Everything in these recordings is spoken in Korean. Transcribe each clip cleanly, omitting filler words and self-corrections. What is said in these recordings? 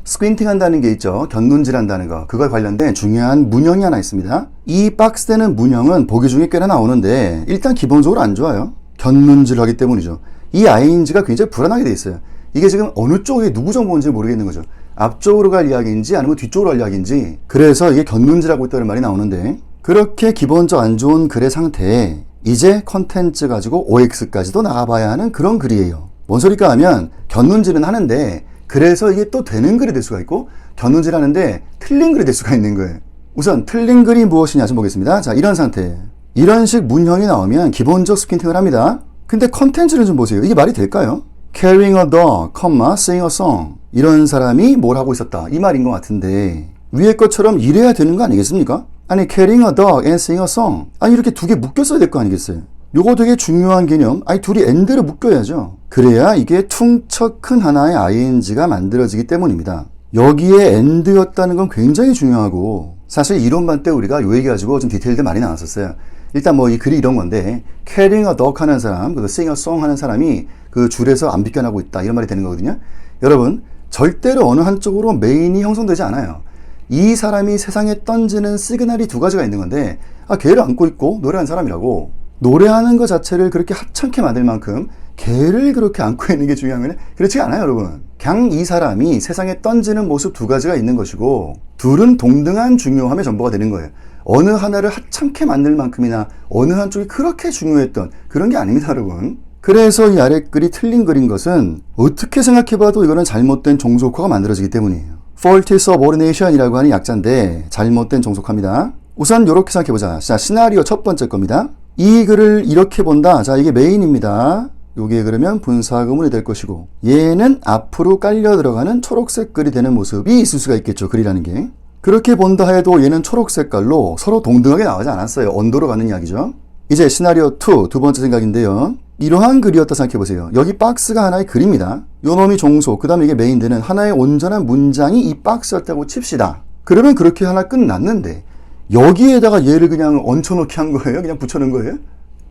스퀸팅 한다는 게 있죠. 곁눈질 한다는 거. 그걸 관련된 중요한 문형이 하나 있습니다. 이 박스되는 문형은 보기 중에 꽤나 나오는데 일단 기본적으로 안 좋아요. 곁눈질 하기 때문이죠. 이 ing가 굉장히 불안하게 돼 있어요. 이게 지금 어느 쪽에 누구 정보인지 모르겠는 거죠. 앞쪽으로 갈 이야기인지 아니면 뒤쪽으로 갈 이야기인지. 그래서 이게 곁눈질하고 있다는 말이 나오는데, 그렇게 기본적 안 좋은 글의 상태에 이제 컨텐츠 가지고 OX까지도 나가봐야 하는 그런 글이에요. 뭔 소리까 하면 곁눈질은 하는데 그래서 이게 또 되는 글이 될 수가 있고, 곁눈질 하는데 틀린 글이 될 수가 있는 거예요. 우선 틀린 글이 무엇이냐 좀 보겠습니다. 자, 이런 상태. 이런 식 문형이 나오면 기본적 스킨팅을 합니다. 근데 컨텐츠를 좀 보세요. 이게 말이 될까요? Carrying a dog, sing a song. 이런 사람이 뭘 하고 있었다. 이 말인 것 같은데 위에 것처럼 이래야 되는 거 아니겠습니까? 아니, carrying a dog and sing a song. 아니, 이렇게 두 개 묶였어야 될 거 아니겠어요? 요거 되게 중요한 개념. 아니, 둘이 and를 묶여야죠. 그래야 이게 퉁쳐 큰 하나의 ing가 만들어지기 때문입니다. 여기에 and였다는 건 굉장히 중요하고, 사실 이론반 때 우리가 요 얘기 가지고 좀 디테일들 많이 나왔었어요. 일단 뭐 이 글이 이런 건데, carrying a dog 하는 사람, 그 sing a song 하는 사람이 그 줄에서 안 비껴나고 있다, 이런 말이 되는 거거든요. 여러분, 절대로 어느 한쪽으로 메인이 형성되지 않아요. 이 사람이 세상에 던지는 시그널이 두 가지가 있는 건데, 걔를 안고 있고 노래하는 사람이라고. 노래하는 것 자체를 그렇게 하찮게 만들 만큼 걔를 그렇게 안고 있는 게 중요하면 그렇지가 않아요, 여러분. 그냥 이 사람이 세상에 던지는 모습 두 가지가 있는 것이고, 둘은 동등한 중요함의 전부가 되는 거예요. 어느 하나를 하찮게 만들 만큼이나 어느 한쪽이 그렇게 중요했던 그런 게 아닙니다, 여러분. 그래서 이 아래 글이 틀린 글인 것은 어떻게 생각해봐도 이거는 잘못된 종속어가 만들어지기 때문이에요. faulty subordination이라고 하는 약자인데 잘못된 종속어입니다. 우선 이렇게 생각해보자. 자, 시나리오 첫 번째 겁니다. 이 글을 이렇게 본다. 자, 이게 메인입니다. 요게 그러면 분사구문이 될 것이고, 얘는 앞으로 깔려 들어가는 초록색 글이 되는 모습이 있을 수가 있겠죠, 글이라는 게. 그렇게 본다 해도 얘는 초록 색깔로 서로 동등하게 나오지 않았어요. 언더로 가는 이야기죠. 이제 시나리오 2, 두 번째 생각인데요. 이러한 글이었다 생각해보세요. 여기 박스가 하나의 글입니다. 요 놈이 종속, 그 다음에 이게 메인 되는 하나의 온전한 문장이 이 박스였다고 칩시다. 그러면 그렇게 하나 끝났는데 여기에다가 얘를 그냥 얹혀놓게 한 거예요? 그냥 붙여놓은 거예요?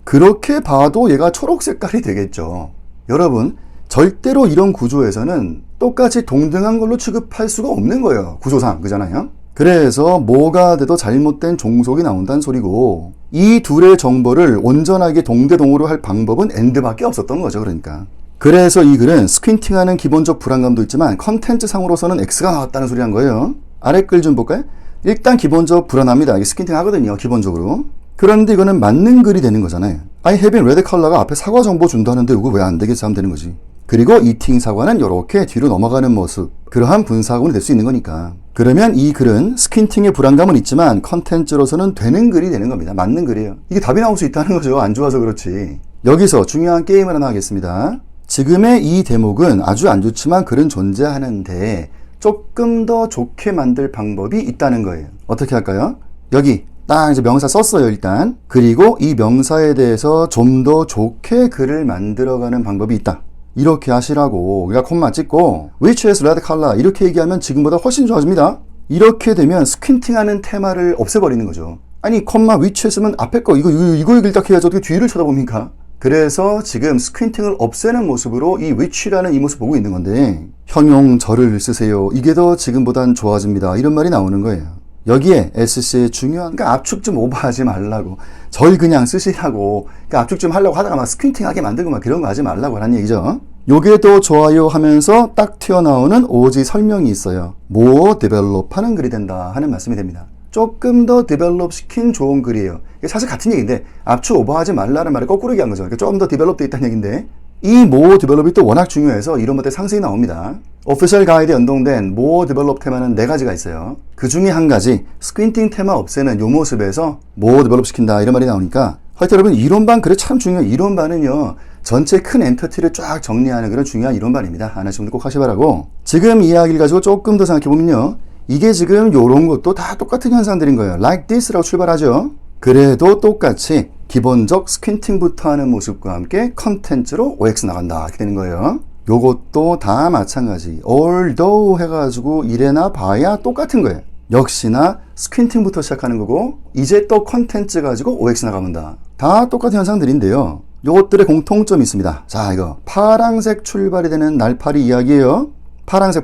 그렇게 봐도 얘가 초록 색깔이 되겠죠. 여러분, 절대로 이런 구조에서는 똑같이 동등한 걸로 취급할 수가 없는 거예요. 구조상, 그잖아요? 그래서 뭐가 돼도 잘못된 종속이 나온다는 소리고, 이 둘의 정보를 온전하게 동대동으로 할 방법은 and밖에 없었던 거죠, 그러니까. 그래서 이 글은 스퀸팅하는 기본적 불안감도 있지만 컨텐츠 상으로서는 X가 나왔다는 소리 한 거예요. 아래 글 좀 볼까요? 일단 기본적 불안합니다. 이게 스킨팅 하거든요, 기본적으로. 그런데 이거는 맞는 글이 되는 거잖아요. I have been red color가 앞에 사과 정보 준다는데 이거 왜 안 되겠어 하면 되는 거지. 그리고 eating 사과는 이렇게 뒤로 넘어가는 모습, 그러한 분사구문이 될 수 있는 거니까. 그러면 이 글은 스킨팅의 불안감은 있지만 컨텐츠로서는 되는 글이 되는 겁니다. 맞는 글이에요. 이게 답이 나올 수 있다는 거죠. 안 좋아서 그렇지. 여기서 중요한 게임을 하나 하겠습니다. 지금의 이 대목은 아주 안 좋지만 글은 존재하는데 조금 더 좋게 만들 방법이 있다는 거예요. 어떻게 할까요? 여기 딱 이제 명사 썼어요, 일단. 그리고 이 명사에 대해서 좀 더 좋게 글을 만들어가는 방법이 있다. 이렇게 하시라고. 그러니까 콤마 찍고 which is red color 이렇게 얘기하면 지금보다 훨씬 좋아집니다. 이렇게 되면 스퀸팅하는 테마를 없애버리는 거죠. 아니, 콤마 which 했으면 앞에 거 이거 읽을 딱 해야지 어떻게 뒤를 쳐다봅니까? 그래서 지금 스퀸팅을 없애는 모습으로 이 which라는 이 모습 보고 있는 건데, 형용절을 쓰세요. 이게 더 지금보단 좋아집니다. 이런 말이 나오는 거예요. 여기에 SC의 중요한, 그러니까 압축 좀 오버하지 말라고. 절 그냥 쓰시라고. 그러니까 압축 좀 하려고 하다가 막 스퀸팅하게 만들고 막 그런 거 하지 말라고 하는 얘기죠. 요게 더 좋아요 하면서 딱 튀어나오는 오지 설명이 있어요. more develop 하는 글이 된다 하는 말씀이 됩니다. 조금 더 디벨롭 시킨 좋은 글이에요. 이게 사실 같은 얘기인데 압축 오버하지 말라는 말을 거꾸로 얘기한 거죠. 그러니까 조금 더 디벨롭 돼 있다는 얘기인데, 이 more develop이 또 워낙 중요해서 이런 것들 상세히 나옵니다. 오피셜 가이드에 연동된 more develop 테마는 4가지가 있어요. 그 중에 한 가지, 스퀸팅 테마 없애는 요 모습에서 more develop 시킨다 이런 말이 나오니까, 하여튼 여러분 이론반 글이 참 중요해요. 이론반은요, 전체 큰 엔터티를 쫙 정리하는 그런 중요한 이론반입니다. 하나씩 꼭 하시 바라고, 지금 이야기를 가지고 조금 더 생각해보면요, 이게 지금 요런 것도 다 똑같은 현상들인 거예요. like this라고 출발하죠. 그래도 똑같이 기본적 스퀸팅부터 하는 모습과 함께 컨텐츠로 OX 나간다 이렇게 되는 거예요. 요것도 다 마찬가지. although 해가지고 이래나 봐야 똑같은 거예요. 역시나 스퀸팅부터 시작하는 거고, 이제 또 컨텐츠 가지고 OX 나가면 다 똑같은 현상들인데요. 요것들의 공통점이 있습니다. 자, 이거 파랑색 출발이 되는 날파리 이야기예요. 파랑색.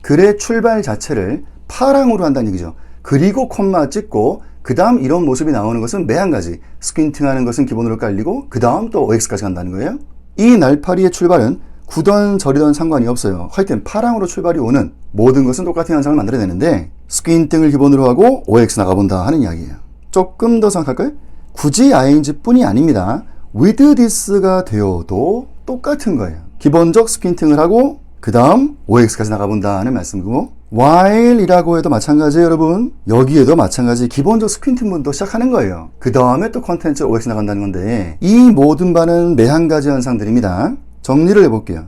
글의 출발 자체를 파랑으로 한다는 얘기죠. 그리고 콤마 찍고 그 다음 이런 모습이 나오는 것은 매 한 가지. 스퀸팅하는 것은 기본으로 깔리고 그 다음 또 OX까지 간다는 거예요. 이 날파리의 출발은 구던 절이던 상관이 없어요. 하여튼 파랑으로 출발이 오는 모든 것은 똑같은 현상을 만들어내는데 스퀸팅을 기본으로 하고 OX 나가본다 하는 이야기예요. 조금 더 생각할까요? 굳이 ing뿐이 아닙니다. with this가 되어도 똑같은 거예요. 기본적 스퀸팅을 하고 그 다음 OX까지 나가본다 하는 말씀이고 while이라고 해도 마찬가지예요 여러분. 여기에도 마찬가지 기본적 스퀸팅문도 시작하는 거예요. 그 다음에 또 컨텐츠 OX 나간다는 건데 이 모든 바는 매 한 가지 현상들입니다. 정리를 해볼게요.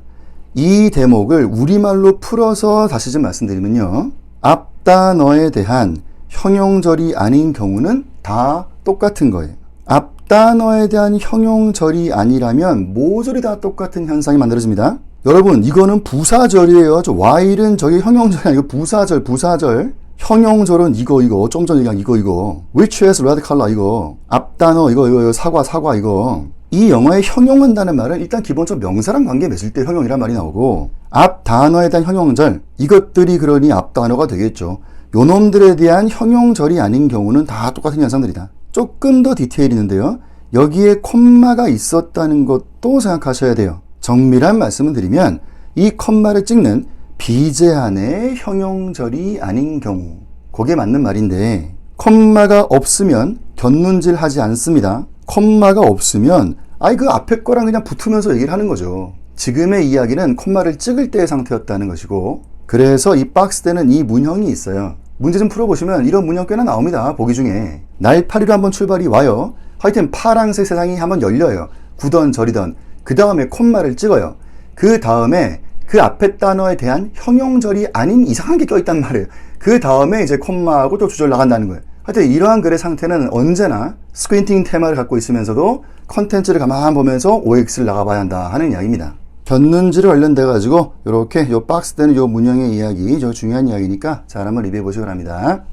이 대목을 우리말로 풀어서 다시 좀 말씀드리면요. 앞 단어에 대한 형용절이 아닌 경우는 다 똑같은 거예요. 앞 단어에 대한 형용절이 아니라면 모조리 다 똑같은 현상이 만들어집니다. 여러분 이거는 부사절이에요. while은 저기 형용절이 아니고 부사절. 형용절은 이거 좀 전에 얘기한 이거 which has red color 이거 앞 단어 이거 사과 이거 이 영어에 형용한다는 말은 일단 기본적 명사랑 관계 맺을 때 형용이란 말이 나오고 앞 단어에 대한 형용절 이것들이 그러니 앞 단어가 되겠죠. 요놈들에 대한 형용절이 아닌 경우는 다 똑같은 현상들이다. 조금 더 디테일이 있는데요. 여기에 콤마가 있었다는 것도 생각하셔야 돼요. 정밀한 말씀을 드리면 이 콤마를 찍는 비제한의 형용절이 아닌 경우 그게 맞는 말인데 콤마가 없으면 곁눈질 하지 않습니다. 콤마가 없으면 그 앞에 거랑 그냥 붙으면서 얘기를 하는 거죠. 지금의 이야기는 콤마를 찍을 때의 상태였다는 것이고 그래서 이 박스 때는 이 문형이 있어요. 문제 좀 풀어보시면 이런 문형 꽤나 나옵니다. 보기 중에 날파리로 한번 출발이 와요. 하여튼 파랑색 세상이 한번 열려요. 구던 절이던 그 다음에 콤마를 찍어요. 그 다음에 그 앞에 단어에 대한 형용절이 아닌 이상한 게 껴있단 말이에요. 그 다음에 이제 콤마하고 또 주절 나간다는 거예요. 하여튼 이러한 글의 상태는 언제나 스크린팅 테마를 갖고 있으면서도 컨텐츠를 가만 보면서 OX를 나가봐야 한다 하는 이야기입니다. 곁눈질에 관련돼 가지고 이렇게 요 박스 때는 요 문형의 이야기, 저 중요한 이야기니까 잘 한번 리뷰해 보시기 바랍니다.